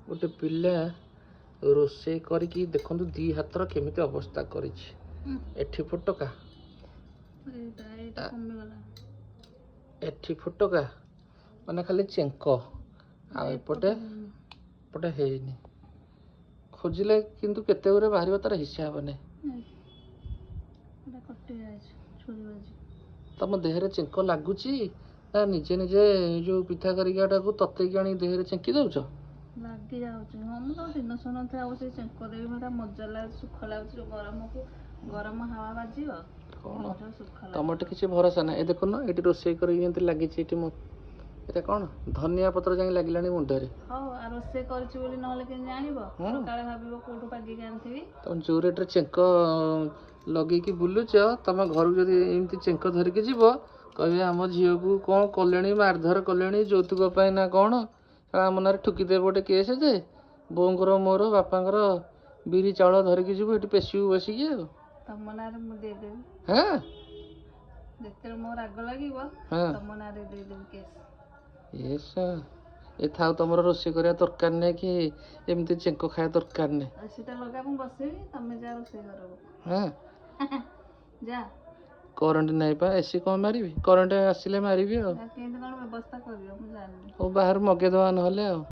गोटे पिला रोषे करिकी देखंतु दी हाथर केमिति अवस्था करिछि एठी फुटका एठी फुटका माने खाली चेंक आ एपटे पटे हेइनी खोजिले किंतु केते गुरे बाहरिबा तार हिसाब नै तम देहरे चेंक लागुची ना निजे निजे जो पिठा करिकाटा को तते आनी देहरे चेंकी दउछ लागी जाउछ हम तो दिन सुन थे आ से चेंक देबी हमरा मजा लाग सुख लाग गरम को गरम हवा बाजियो कौन टमाटो किसी भरोसा ना ए देखो ना ये रोषे कर लगी एटा कौन धनिया पत्र जाई लागिलानी मुंडरे हां आ रोषे करछि बोली नहले के जानिबो सकाळे भाबिबो कोठो पागी आनथिबी तुम जो रेट चेंक लगे कि बुलुच तुम घर जदि एमती चेंक धरिकी जीव कहे आम झील को कौन कले मारधर कले यौतुक ना कौन आम ना ठुकीदे गोटे केस जे बोंकर मोर बापांकर बिरी चाउल धरिकी जीव ये पेशू बसिकी तम नारे मु दे देबी हाँ जेते मो राग लागिबो तम नारे दे देबी केस येस ए थाउ तमरो रोषे करिया दरकार नै कि एमती चेंक खाया दरकार नै सेटा लगा मु बसेबी तमे जा रोषे करबो हां जा करंट नै पा एसी कोन मारिबी करंट आसिले मारिबी केंद कोन व्यवस्था करियो मु जानि ओ बाहर मगे दवा नहले